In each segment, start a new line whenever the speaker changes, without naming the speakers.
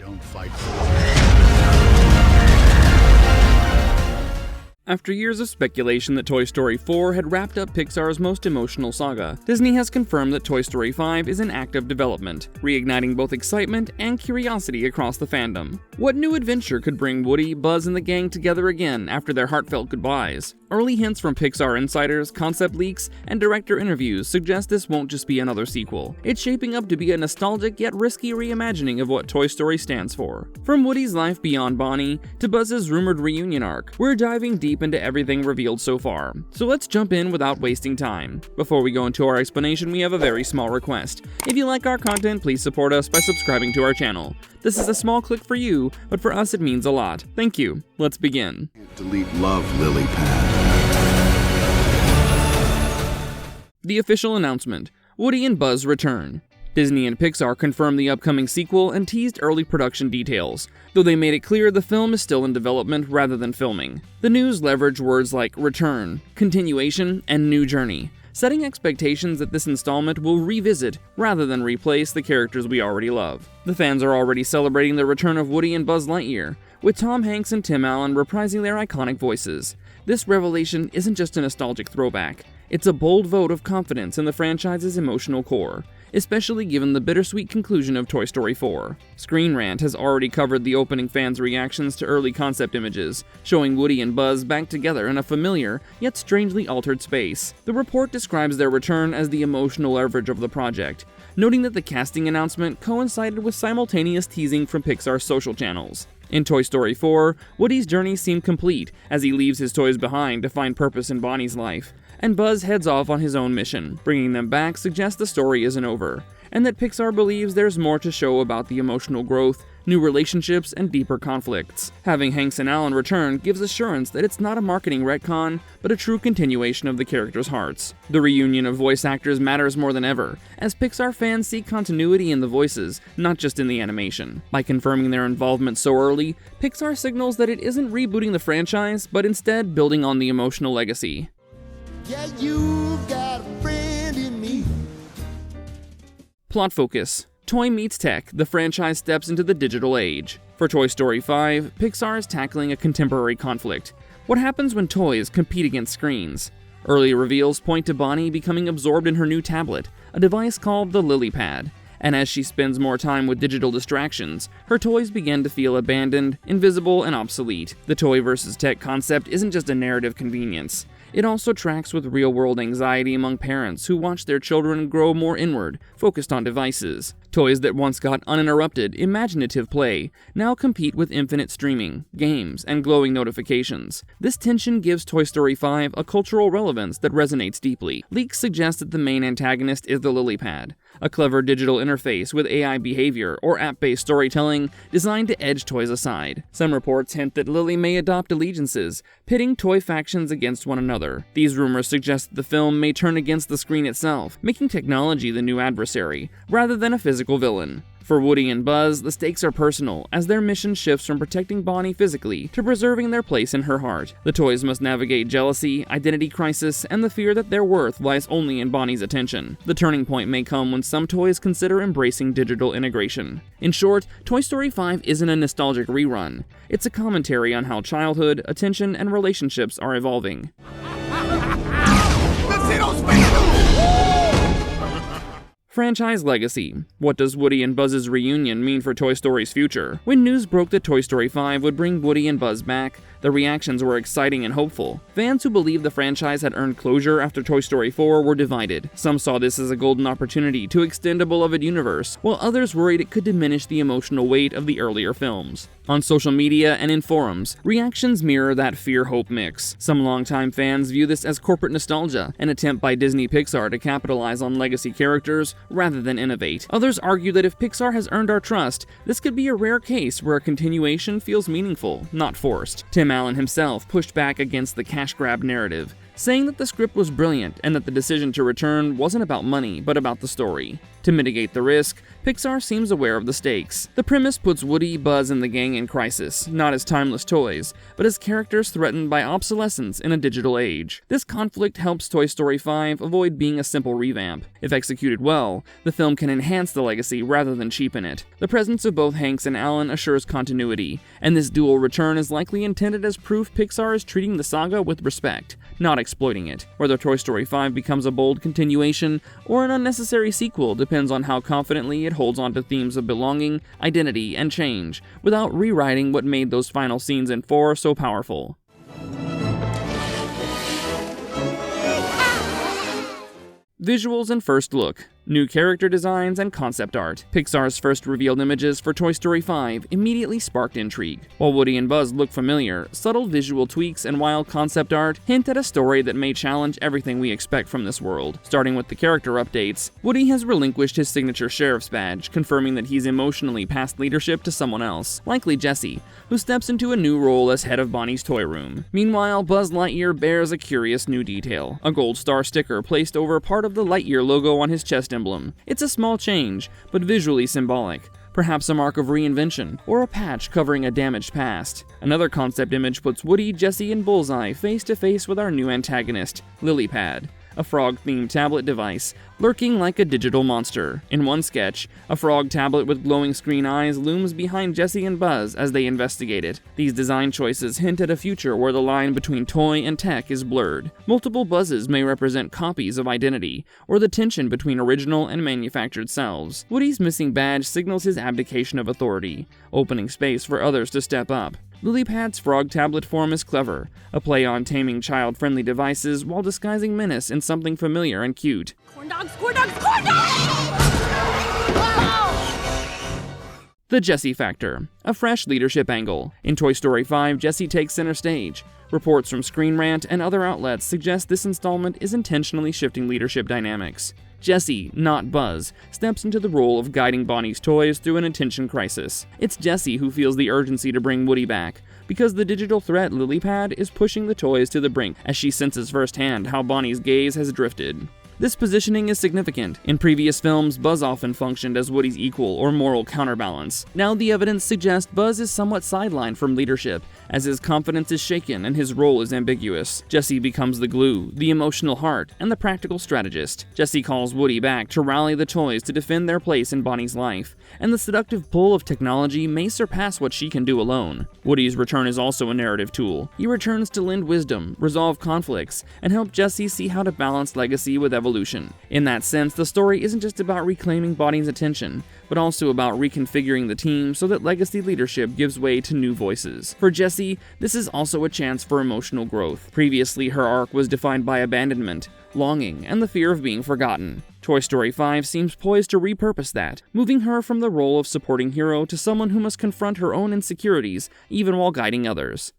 don't fight for.
After years of speculation that Toy Story 4 had wrapped up Pixar's most emotional saga, Disney has confirmed that Toy Story 5 is in active development, reigniting both excitement and curiosity across the fandom. What new adventure could bring Woody, Buzz, and the gang together again after their heartfelt goodbyes? Early hints from Pixar insiders, concept leaks, and director interviews suggest this won't just be another sequel. It's shaping up to be a nostalgic yet risky reimagining of what Toy Story stands for. From Woody's life beyond Bonnie to Buzz's rumored reunion arc, we're diving deep into everything revealed so far. So let's jump in without wasting time. Before we go into our explanation, we have a very small request. If you like our content, please support us by subscribing to our channel. This is a small click for you, but for us it means a lot. Thank you. Let's begin.
Delete love, lily pad.
The official announcement: Woody and Buzz return. Disney and Pixar confirmed the upcoming sequel and teased early production details, though they made it clear the film is still in development rather than filming. The news leveraged words like return, continuation, and new journey, setting expectations that this installment will revisit rather than replace the characters we already love. The fans are already celebrating the return of Woody and Buzz Lightyear, with Tom Hanks and Tim Allen reprising their iconic voices. This revelation isn't just a nostalgic throwback, it's a bold vote of confidence in the franchise's emotional core, especially given the bittersweet conclusion of Toy Story 4. Screen Rant has already covered the opening fans' reactions to early concept images, showing Woody and Buzz back together in a familiar, yet strangely altered space. The report describes their return as the emotional leverage of the project, noting that the casting announcement coincided with simultaneous teasing from Pixar's social channels. In Toy Story 4, Woody's journey seemed complete as he leaves his toys behind to find purpose in Bonnie's life, and Buzz heads off on his own mission. Bringing them back suggests the story isn't over, and that Pixar believes there's more to show about the emotional growth, new relationships, and deeper conflicts. Having Hanks and Allen return gives assurance that it's not a marketing retcon, but a true continuation of the characters' hearts. The reunion of voice actors matters more than ever, as Pixar fans seek continuity in the voices, not just in the animation. By confirming their involvement so early, Pixar signals that it isn't rebooting the franchise, but instead building on the emotional legacy.
Yeah, you got a friend in me.
Plot focus: Toy meets tech, the franchise steps into the digital age. For Toy Story 5, Pixar is tackling a contemporary conflict. What happens when toys compete against screens? Early reveals point to Bonnie becoming absorbed in her new tablet, a device called the Lily Pad. And as she spends more time with digital distractions, her toys begin to feel abandoned, invisible, and obsolete. The toy versus tech concept isn't just a narrative convenience. It also tracks with real-world anxiety among parents who watch their children grow more inward, focused on devices. Toys that once got uninterrupted, imaginative play now compete with infinite streaming, games, and glowing notifications. This tension gives Toy Story 5 a cultural relevance that resonates deeply. Leaks suggest that the main antagonist is the Lily Pad, a clever digital interface with AI behavior or app-based storytelling designed to edge toys aside. Some reports hint that Lily may adopt allegiances, pitting toy factions against one another. These rumors suggest that the film may turn against the screen itself, making technology the new adversary, rather than a physical villain. For Woody and Buzz, the stakes are personal, as their mission shifts from protecting Bonnie physically to preserving their place in her heart. The toys must navigate jealousy, identity crisis, and the fear that their worth lies only in Bonnie's attention. The turning point may come when some toys consider embracing digital integration. In short, Toy Story 5 isn't a nostalgic rerun. It's a commentary on how childhood, attention, and relationships are evolving. Franchise legacy. What does Woody and Buzz's reunion mean for Toy Story's future? When news broke that Toy Story 5 would bring Woody and Buzz back, the reactions were exciting and hopeful. Fans who believed the franchise had earned closure after Toy Story 4 were divided. Some saw this as a golden opportunity to extend a beloved universe, while others worried it could diminish the emotional weight of the earlier films. On social media and in forums, reactions mirror that fear-hope mix. Some longtime fans view this as corporate nostalgia, an attempt by Disney Pixar to capitalize on legacy characters rather than innovate. Others argue that if Pixar has earned our trust, this could be a rare case where a continuation feels meaningful, not forced. Tim Allen himself pushed back against the cash grab narrative, saying that the script was brilliant and that the decision to return wasn't about money, but about the story. To mitigate the risk, Pixar seems aware of the stakes. The premise puts Woody, Buzz, and the gang in crisis, not as timeless toys, but as characters threatened by obsolescence in a digital age. This conflict helps Toy Story 5 avoid being a simple revamp. If executed well, the film can enhance the legacy rather than cheapen it. The presence of both Hanks and Alan assures continuity, and this dual return is likely intended as proof Pixar is treating the saga with respect, not exploiting it. Whether Toy Story 5 becomes a bold continuation or an unnecessary sequel depends on how confidently it holds on to themes of belonging, identity, and change, without rewriting what made those final scenes in 4 so powerful. Visuals and first look. New character designs and concept art. Pixar's first revealed images for Toy Story 5 immediately sparked intrigue. While Woody and Buzz look familiar, subtle visual tweaks and wild concept art hint at a story that may challenge everything we expect from this world. Starting with the character updates, Woody has relinquished his signature sheriff's badge, confirming that he's emotionally passed leadership to someone else, likely Jessie, who steps into a new role as head of Bonnie's toy room. Meanwhile, Buzz Lightyear bears a curious new detail, a gold star sticker placed over part of the Lightyear logo on his chest emblem. It's a small change, but visually symbolic. Perhaps a mark of reinvention, or a patch covering a damaged past. Another concept image puts Woody, Jessie, and Bullseye face to face with our new antagonist, Lilypad, a frog-themed tablet device, lurking like a digital monster. In one sketch, a frog tablet with glowing screen eyes looms behind Jessie and Buzz as they investigate it. These design choices hint at a future where the line between toy and tech is blurred. Multiple Buzzes may represent copies of identity, or the tension between original and manufactured selves. Woody's missing badge signals his abdication of authority, opening space for others to step up. Lilypad's frog tablet form is clever, a play on taming child-friendly devices while disguising menace in something familiar and cute.
Corn dogs, corn dogs, corn dogs!
The Jessie Factor, a fresh leadership angle. In Toy Story 5, Jessie takes center stage. Reports from Screen Rant and other outlets suggest this installment is intentionally shifting leadership dynamics. Jessie, not Buzz, steps into the role of guiding Bonnie's toys through an attention crisis. It's Jessie who feels the urgency to bring Woody back, because the digital threat Lilypad is pushing the toys to the brink as she senses firsthand how Bonnie's gaze has drifted. This positioning is significant. In previous films, Buzz often functioned as Woody's equal or moral counterbalance. Now the evidence suggests Buzz is somewhat sidelined from leadership, as his confidence is shaken and his role is ambiguous. Jessie becomes the glue, the emotional heart, and the practical strategist. Jessie calls Woody back to rally the toys to defend their place in Bonnie's life, and the seductive pull of technology may surpass what she can do alone. Woody's return is also a narrative tool. He returns to lend wisdom, resolve conflicts, and help Jessie see how to balance legacy with evolution. In that sense, the story isn't just about reclaiming Bonnie's attention, but also about reconfiguring the team so that legacy leadership gives way to new voices. For Jessie, this is also a chance for emotional growth. Previously, her arc was defined by abandonment, longing, and the fear of being forgotten. Toy Story 5 seems poised to repurpose that, moving her from the role of supporting hero to someone who must confront her own insecurities, even while guiding others.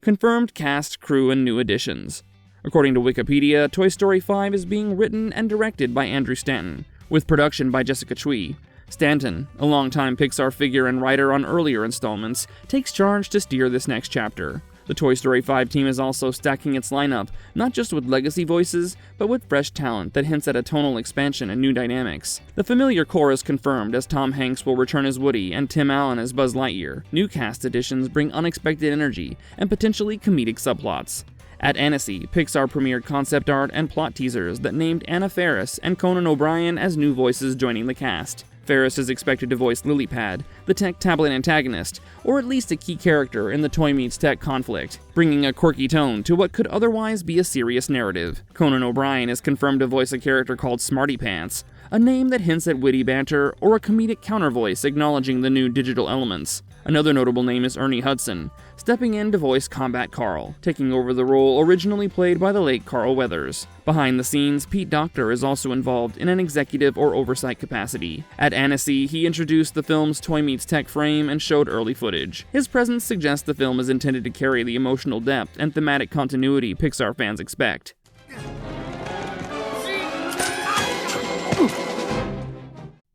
Confirmed cast, crew, and new additions. According to Wikipedia, Toy Story 5 is being written and directed by Andrew Stanton, with production by Jessica Cui. Stanton, a longtime Pixar figure and writer on earlier installments, takes charge to steer this next chapter. The Toy Story 5 team is also stacking its lineup, not just with legacy voices, but with fresh talent that hints at a tonal expansion and new dynamics. The familiar core is confirmed, as Tom Hanks will return as Woody and Tim Allen as Buzz Lightyear. New cast additions bring unexpected energy and potentially comedic subplots. At Annecy, Pixar premiered concept art and plot teasers that named Anna Faris and Conan O'Brien as new voices joining the cast. Faris is expected to voice Lilypad, the tech tablet antagonist, or at least a key character in the toy meets tech conflict, bringing a quirky tone to what could otherwise be a serious narrative. Conan O'Brien is confirmed to voice a character called Smarty Pants, a name that hints at witty banter or a comedic counter-voice acknowledging the new digital elements. Another notable name is Ernie Hudson, stepping in to voice Combat Carl, taking over the role originally played by the late Carl Weathers. Behind the scenes, Pete Docter is also involved in an executive or oversight capacity. At Annecy, he introduced the film's toy meets tech frame and showed early footage. His presence suggests the film is intended to carry the emotional depth and thematic continuity Pixar fans expect.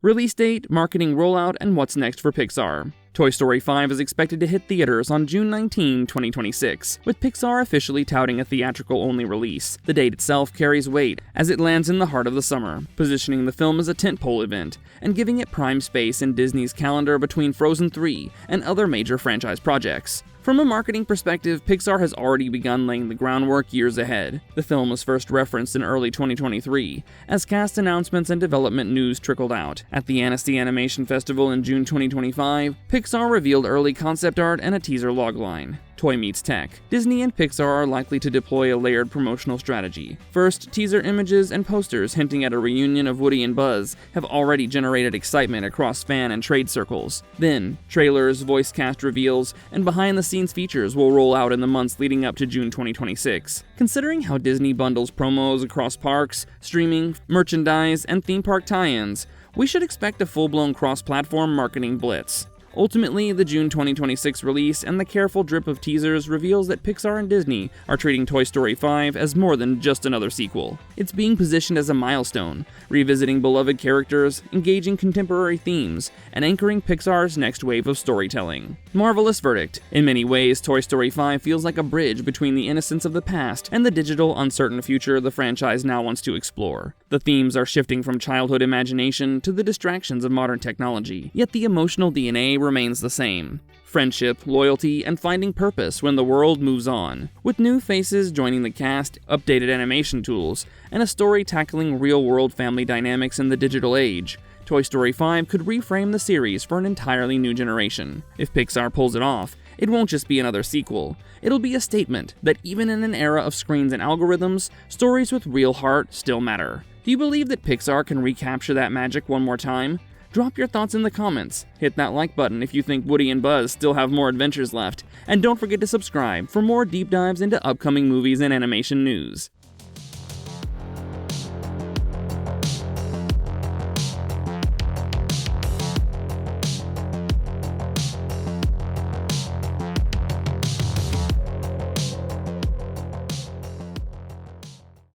Release date, marketing rollout, and what's next for Pixar. Toy Story 5 is expected to hit theaters on June 19, 2026, with Pixar officially touting a theatrical-only release. The date itself carries weight, as it lands in the heart of the summer, positioning the film as a tentpole event, and giving it prime space in Disney's calendar between Frozen 3 and other major franchise projects. From a marketing perspective, Pixar has already begun laying the groundwork years ahead. The film was first referenced in early 2023, as cast announcements and development news trickled out. At the Annecy Animation Festival in June 2025, Pixar revealed early concept art and a teaser logline. Toy meets tech. Disney and Pixar are likely to deploy a layered promotional strategy. First, teaser images and posters hinting at a reunion of Woody and Buzz have already generated excitement across fan and trade circles. Then, trailers, voice cast reveals, and behind-the-scenes features will roll out in the months leading up to June 2026. Considering how Disney bundles promos across parks, streaming, merchandise, and theme park tie-ins, we should expect a full-blown cross-platform marketing blitz. Ultimately, the June 2026 release and the careful drip of teasers reveals that Pixar and Disney are treating Toy Story 5 as more than just another sequel. It's being positioned as a milestone, revisiting beloved characters, engaging contemporary themes, and anchoring Pixar's next wave of storytelling. Marvelous verdict. In many ways, Toy Story 5 feels like a bridge between the innocence of the past and the digital, uncertain future the franchise now wants to explore. The themes are shifting from childhood imagination to the distractions of modern technology, yet the emotional DNA remains the same. Friendship, loyalty, and finding purpose when the world moves on. With new faces joining the cast, updated animation tools, and a story tackling real-world family dynamics in the digital age, Toy Story 5 could reframe the series for an entirely new generation. If Pixar pulls it off, it won't just be another sequel. It'll be a statement that even in an era of screens and algorithms, stories with real heart still matter. Do you believe that Pixar can recapture that magic one more time? Drop your thoughts in the comments, hit that like button if you think Woody and Buzz still have more adventures left, and don't forget to subscribe for more deep dives into upcoming movies and animation news.